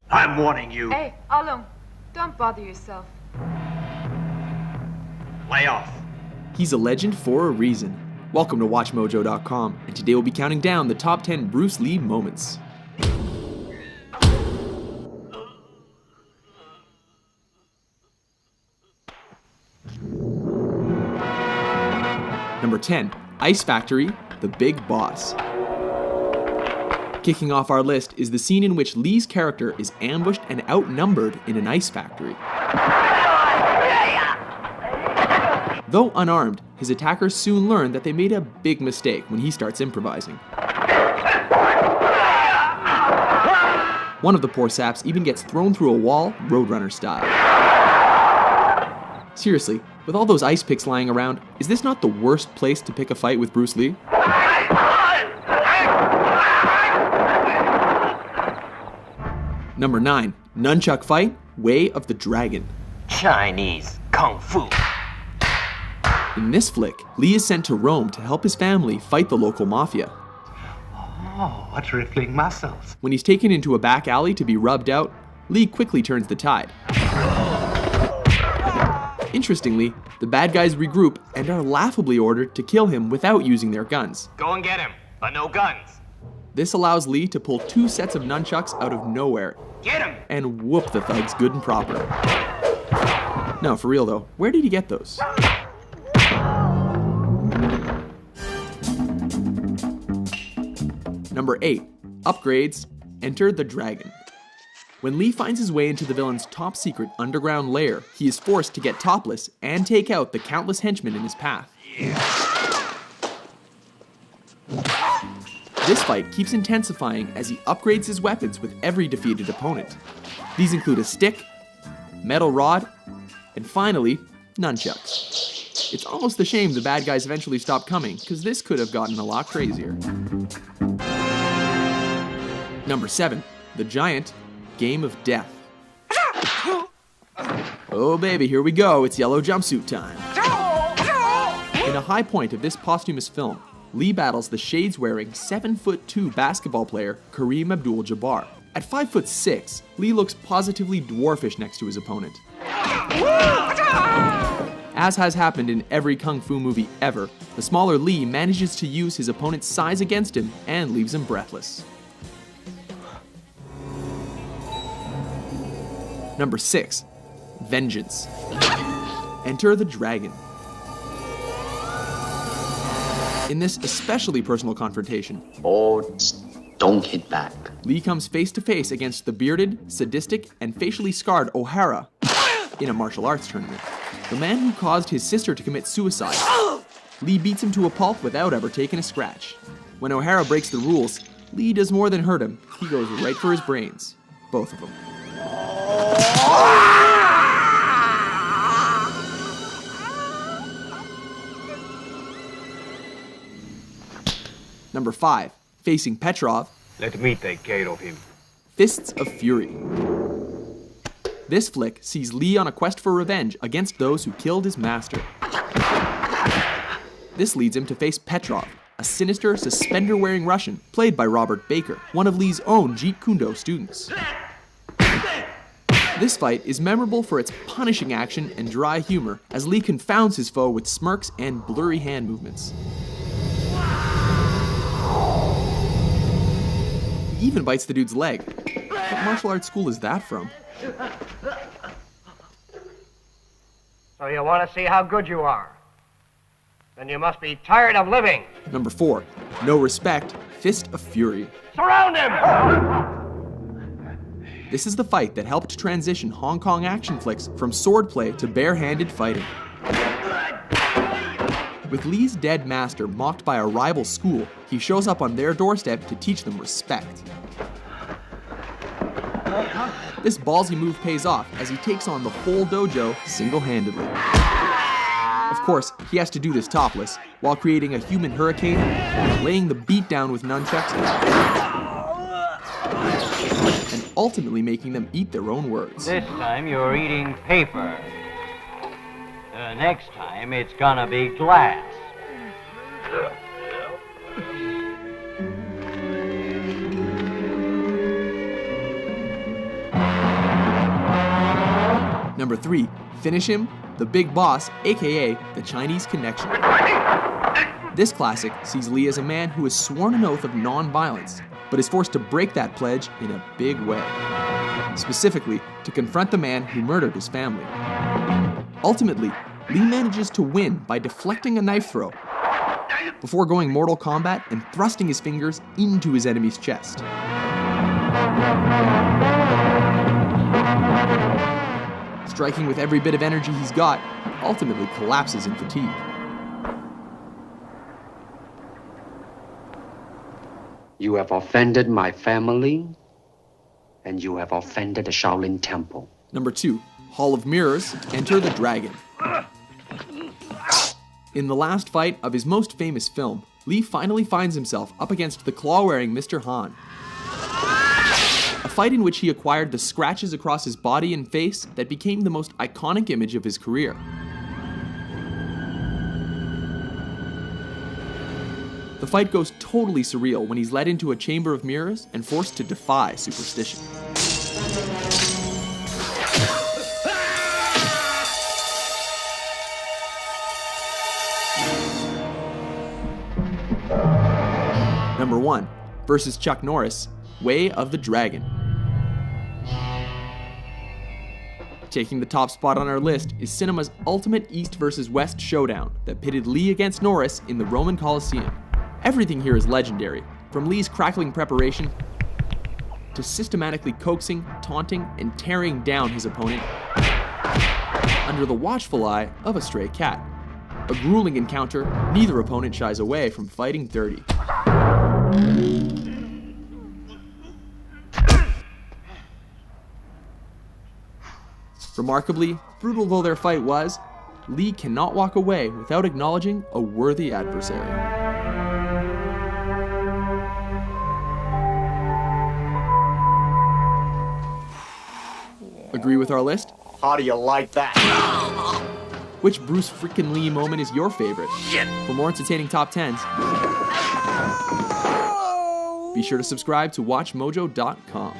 I'm warning you. Hey, Alung, don't bother yourself. Lay off. He's a legend for a reason. Welcome to WatchMojo.com, and today we'll be counting down the top 10 Bruce Lee moments. Number 10, Ice Factory, The Big Boss. Kicking off our list is the scene in which Lee's character is ambushed and outnumbered in an ice factory. Though unarmed, his attackers soon learn that they made a big mistake when he starts improvising. One of the poor saps even gets thrown through a wall, Roadrunner style. Seriously, with all those ice picks lying around, is this not the worst place to pick a fight with Bruce Lee? Number 9, Nunchuck Fight, Way of the Dragon. Chinese Kung Fu. In this flick, Lee is sent to Rome to help his family fight the local mafia. Oh, what rippling muscles. When he's taken into a back alley to be rubbed out, Lee quickly turns the tide. Interestingly, the bad guys regroup and are laughably ordered to kill him without using their guns. Go and get him, but no guns. This allows Lee to pull 2 sets of nunchucks out of nowhere Get him! and whoop the thugs good and proper. No, for real though, where did he get those? Number 8, Upgrades, Enter the Dragon. When Lee finds his way into the villain's top secret underground lair, he is forced to get topless and take out the countless henchmen in his path. This fight keeps intensifying as he upgrades his weapons with every defeated opponent. These include a stick, metal rod, and finally, nunchucks. It's almost a shame the bad guys eventually stop coming, because this could have gotten a lot crazier. Number 7, The Giant, Game of Death. Oh baby, here we go, it's yellow jumpsuit time. In a high point of this posthumous film, Lee battles the shades-wearing 7'2" basketball player Kareem Abdul-Jabbar. At 5'6", Lee looks positively dwarfish next to his opponent. As has happened in every kung fu movie ever, the smaller Lee manages to use his opponent's size against him and leaves him breathless. Number 6, Vengeance. Enter the Dragon. In this especially personal confrontation, don't hit back. Lee comes face to face against the bearded, sadistic, and facially scarred O'Hara in a martial arts tournament. The man who caused his sister to commit suicide. Lee beats him to a pulp without ever taking a scratch. When O'Hara breaks the rules, Lee does more than hurt him. He goes right for his brains. Both of them. Number 5, facing Petrov. Let me take care of him. Fists of Fury. This flick sees Lee on a quest for revenge against those who killed his master. This leads him to face Petrov, a sinister, suspender-wearing Russian, played by Robert Baker, one of Lee's own Jeet Kune Do students. This fight is memorable for its punishing action and dry humor, as Lee confounds his foe with smirks and blurry hand movements. He even bites the dude's leg. What martial arts school is that from? So you want to see how good you are? Then you must be tired of living. Number 4, No Respect, Fist of Fury. Surround him! This is the fight that helped transition Hong Kong action flicks from swordplay to bare-handed fighting. With Lee's dead master mocked by a rival school, he shows up on their doorstep to teach them respect. This ballsy move pays off as he takes on the whole dojo single-handedly. Of course, he has to do this topless, while creating a human hurricane, laying the beat down with nunchucks, and ultimately making them eat their own words. This time you're eating paper. Next time it's gonna be glass. 3. Finish Him, The Big Boss, aka The Chinese Connection. This classic sees Lee as a man who has sworn an oath of non-violence, but is forced to break that pledge in a big way. Specifically, to confront the man who murdered his family. Ultimately, Lee manages to win by deflecting a knife throw, before going Mortal Kombat and thrusting his fingers into his enemy's chest. Striking with every bit of energy he's got, he ultimately collapses in fatigue. You have offended my family, and you have offended the Shaolin Temple. Number 2, Hall of Mirrors, Enter the Dragon. In the last fight of his most famous film, Lee finally finds himself up against the claw-wearing Mr. Han. A fight in which he acquired the scratches across his body and face that became the most iconic image of his career. The fight goes totally surreal when he's led into a chamber of mirrors and forced to defy superstition. Number 1, versus Chuck Norris, Way of the Dragon. Taking the top spot on our list is cinema's ultimate East versus West showdown that pitted Lee against Norris in the Roman Colosseum. Everything here is legendary, from Lee's crackling preparation to systematically coaxing, taunting, and tearing down his opponent under the watchful eye of a stray cat. A grueling encounter, neither opponent shies away from fighting dirty. Remarkably, brutal though their fight was, Lee cannot walk away without acknowledging a worthy adversary. Agree with our list? How do you like that? Which Bruce frickin' Lee moment is your favorite? For more entertaining top 10s, be sure to subscribe to WatchMojo.com.